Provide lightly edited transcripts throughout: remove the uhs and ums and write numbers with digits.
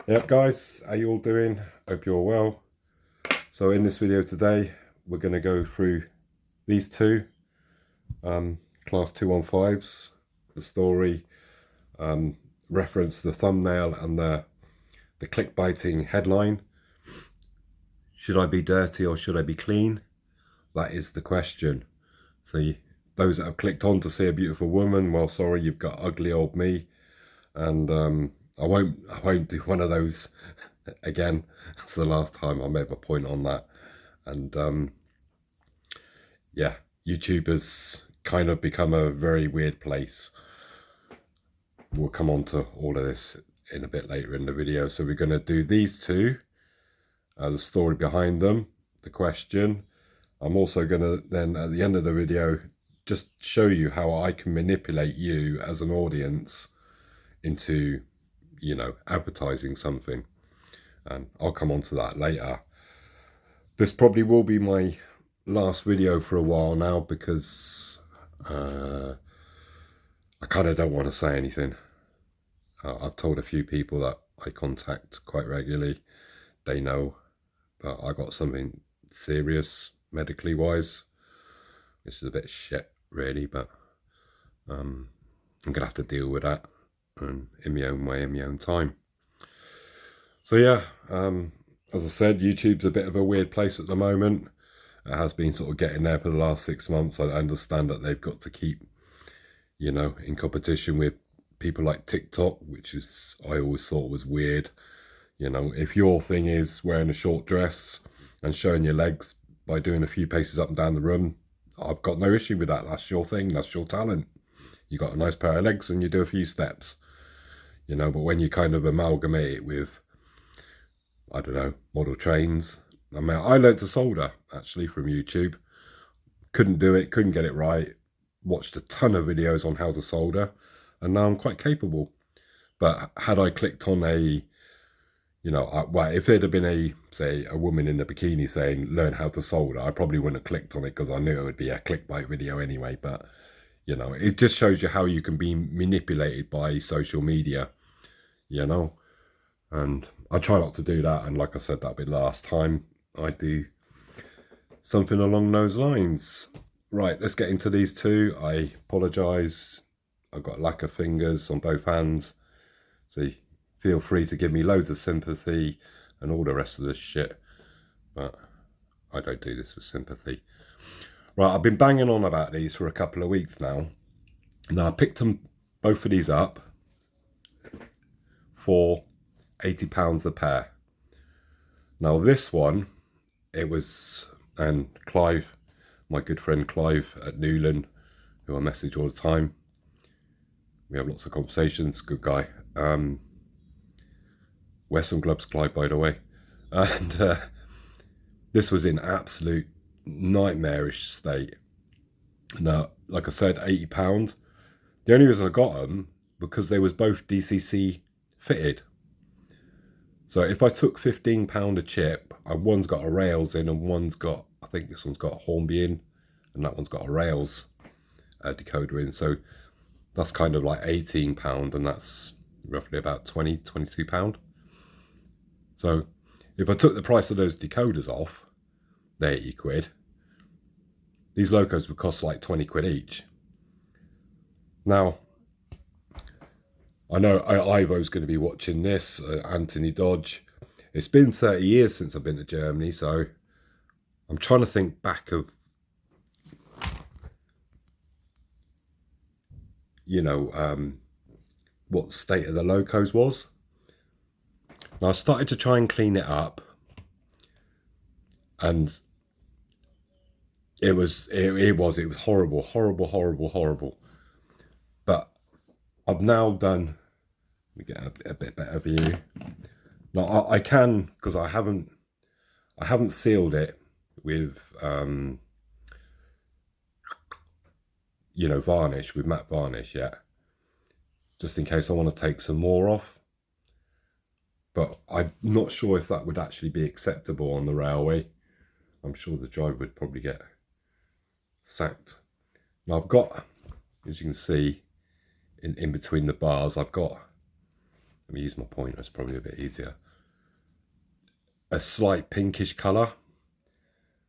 Yep guys, how you all doing? Hope you're well. So in this video today, we're going to go through these two Class 215s, the story, reference the thumbnail and the clickbaiting headline. Should I be dirty or should I be clean? That is the question. So those that have clicked on to see a beautiful woman, well sorry, you've got ugly old me. And I won't do one of those again. That's the last time I made my point on that. And yeah, YouTube has kind of become a very weird place. We'll come on to all of this in a bit later in the video. So we're going to do these two, the story behind them, the question. I'm also going to then at the end of the video just show you how I can manipulate you as an audience into, you know, advertising something. And I'll come on to that later. This probably will be my last video for a while now because I kind of don't want to say anything. I've told a few people that I contact quite regularly. They know, but I got something serious medically wise, which is a bit shit really, but I'm gonna have to deal with that and in my own way, in my own time. So yeah, as I said, YouTube's a bit of a weird place at the moment. It has been sort of getting there for the last 6 months. I understand that they've got to keep, you know, in competition with people like TikTok, which is, I always thought was weird. You know, if your thing is wearing a short dress and showing your legs by doing a few paces up and down the room, I've got no issue with that. That's your thing. That's your talent. You got a nice pair of legs and you do a few steps, you know, but when you kind of amalgamate it with, I don't know, model trains. I mean, I learned to solder actually from YouTube. Couldn't do it, couldn't get it right. Watched a ton of videos on how to solder, and now I'm quite capable. But had I clicked on a, you know, well, if it had been a, say, a woman in a bikini saying, learn how to solder, I probably wouldn't have clicked on it because I knew it would be a clickbait video anyway. But, you know, it just shows you how you can be manipulated by social media, you know. And I try not to do that. And like I said, that'll be the last time I do something along those lines. Right, let's get into these two. I apologise. I've got lacquer fingers on both hands. So feel free to give me loads of sympathy and all the rest of this shit. But I don't do this with sympathy. Right, I've been banging on about these for a couple of weeks now. Now I picked them, both of these up for £80 a pair. Now this one, it was, and Clive, my good friend Clive at Newland, who I message all the time, we have lots of conversations, good guy. Wear some gloves, Clive, by the way. And this was in absolute nightmarish state. Now, like I said, £80. The only reason I got them, because they was both DCC fitted. So if I took £15 a chip, one's got a rails in and one's got, I think this one's got a Hornby in and that one's got a rails decoder in. So that's kind of like £18 and that's roughly about £22. So if I took the price of those decoders off, they're 80 quid. These locos would cost like 20 quid each. Now, I know Ivo's going to be watching this, Anthony Dodge. It's been 30 years since I've been to Germany, so I'm trying to think back of, you know, what state of the locos was. Now I started to try and clean it up, and it was horrible. But I've now done, let me get a bit better view. Now I can, because I haven't sealed it with you know, varnish, with matte varnish yet, just in case I want to take some more off. But I'm not sure if that would actually be acceptable on the railway. I'm sure the driver would probably get sacked. Now I've got, as you can see, in between the bars, I've got Let me use my pointer, it's probably a bit easier. A slight pinkish colour,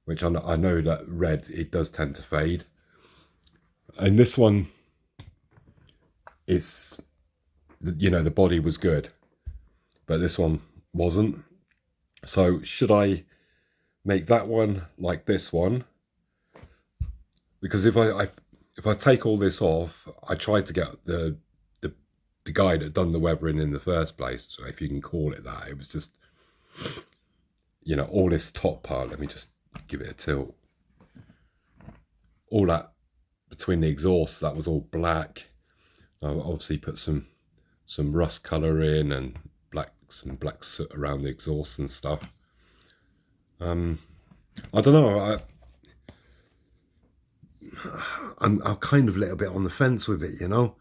which I know that red, it does tend to fade. And this one, it's, you know, the body was good, but this one wasn't. So should I make that one like this one? Because if I take all this off, I tried to get the guy that done the weathering in the first place, if you can call it that. It was just, you know, all this top part. Let me just give it a tilt. All that between the exhausts, that was all black. I obviously put some rust colour in and some black soot around the exhaust and stuff. I don't know. I'm kind of a little bit on the fence with it, you know,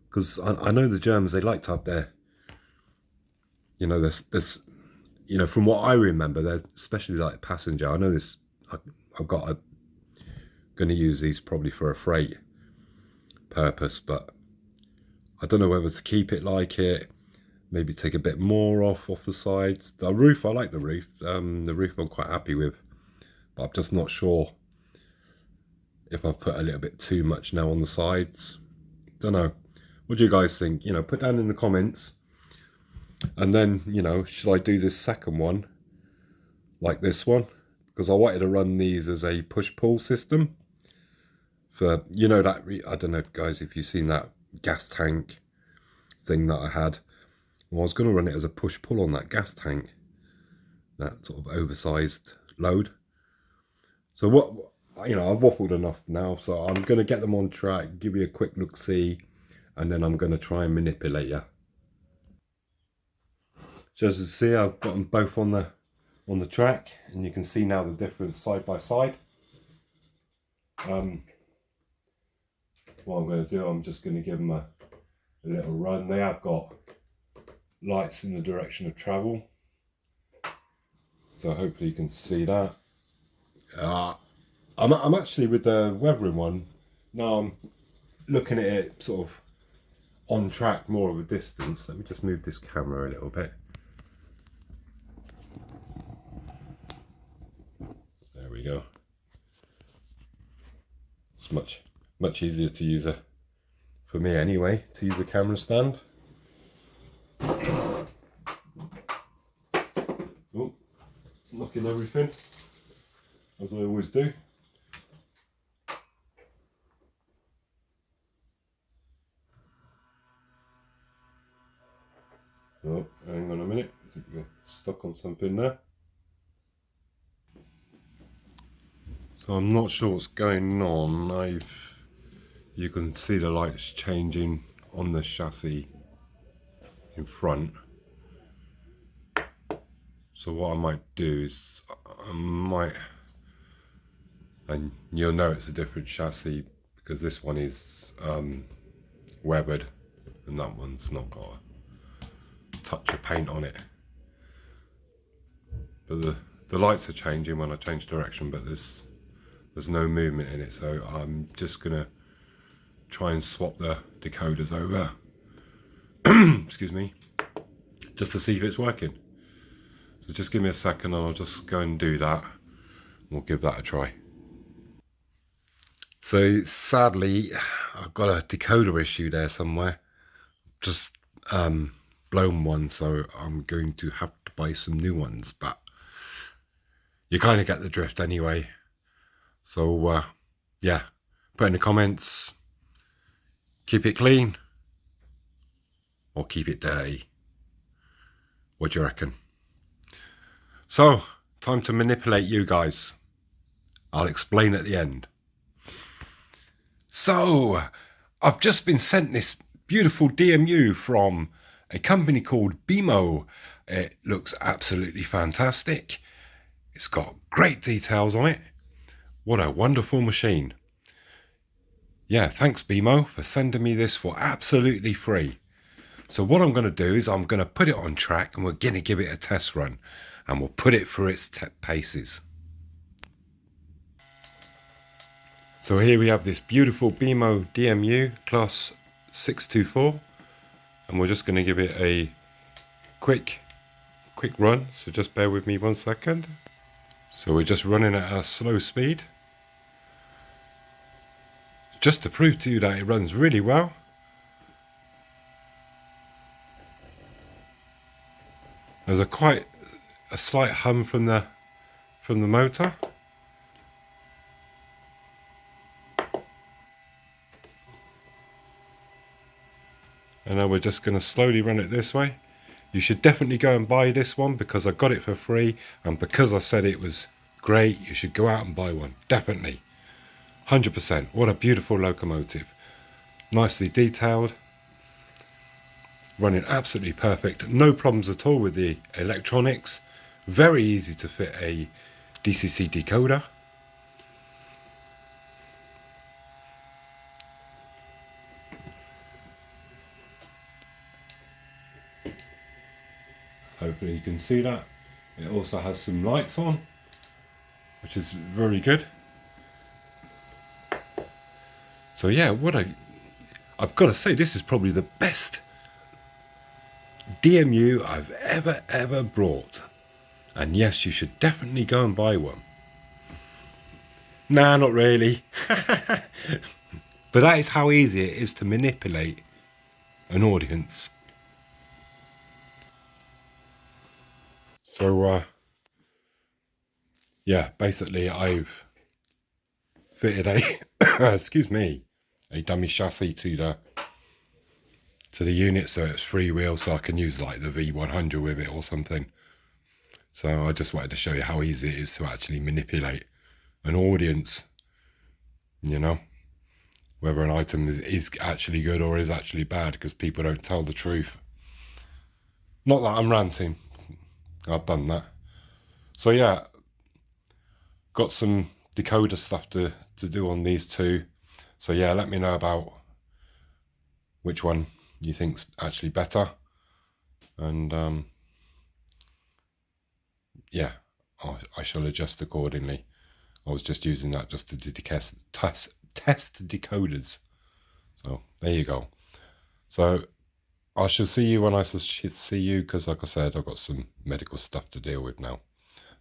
because I know the Germans, they like to have their, you know, this, you know, from what I remember, they're especially like passenger. I know this. I've got going to use these probably for a freight purpose, but I don't know whether to keep it like it. Maybe take a bit more off the sides. The roof, I like the roof. The roof I'm quite happy with, but I'm just not sure if I've put a little bit too much now on the sides. Don't know. What do you guys think? You know, put down in the comments. And then, you know, should I do this second one like this one? Because I wanted to run these as a push-pull system. For, you know, that, I don't know, guys, if you've seen that gas tank thing that I had. Well, I was going to run it as a push-pull on that gas tank. That sort of oversized load. So what, you know, I've waffled enough now. So I'm going to get them on track, give you a quick look-see. And then I'm going to try and manipulate you. So as you see, I've got them both on the track. And you can see now the difference side by side. What I'm going to do, I'm just going to give them a little run. They have got lights in the direction of travel, so hopefully you can see that. I'm actually with the weathering one now. I'm looking at it sort of on track, more of a distance. Let me just move this camera a little bit. There we go. It's much easier to use for me anyway, to use a camera stand. Oh, knocking everything, as I always do. Oh, hang on a minute, I think you're stuck on something there. So I'm not sure what's going on. You can see the lights changing on the chassis in front. So what I might do is and you'll know it's a different chassis because this one is weathered and that one's not got a touch of paint on it. But the lights are changing when I change direction, but there's no movement in it, so I'm just gonna try and swap the decoders over. Excuse me, just to see if it's working. So just give me a second and I'll just go and do that. We'll give that a try. So sadly, I've got a decoder issue there somewhere. Just blown one, so I'm going to have to buy some new ones, but you kind of get the drift anyway. So yeah, put in the comments, keep it clean or keep it dirty. What do you reckon? So, time to manipulate you guys. I'll explain at the end. So, I've just been sent this beautiful DMU from a company called BMO. It looks absolutely fantastic. It's got great details on it. What a wonderful machine. Yeah, thanks BMO for sending me this for absolutely free. So what I'm going to do is I'm going to put it on track and we're going to give it a test run. And we'll put it through its paces. So here we have this beautiful BMO DMU class 624. And we're just going to give it a quick run, so just bear with me 1 second. So we're just running at a slow speed, just to prove to you that it runs really well. There's quite a slight hum from the motor. And then we're just going to slowly run it this way. You should definitely go and buy this one because I got it for free, and because I said it was great, you should go out and buy one. Definitely. 100%. What a beautiful locomotive. Nicely detailed. Running absolutely perfect. No problems at all with the electronics. Very easy to fit a DCC decoder. Hopefully you can see that. It also has some lights on, which is very good. So yeah, I've got to say, this is probably the best DMU I've ever brought. And yes, you should definitely go and buy one. Nah, not really. But that is how easy it is to manipulate an audience. So, yeah, basically I've fitted a, excuse me, a dummy chassis to the unit, so it's freewheel, so I can use like the V100 with it or something. So I just wanted to show you how easy it is to actually manipulate an audience, you know, whether an item is actually good or is actually bad, because people don't tell the truth. Not that I'm ranting. I've done that. So yeah, got some decoder stuff to do on these two. So yeah, let me know about which one you think's actually better. And yeah, I shall adjust accordingly. I was just using that just to test decoders. So there you go. So I shall see you when I see you, because like I said, I've got some medical stuff to deal with now.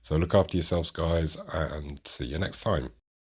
So look after yourselves, guys, and see you next time.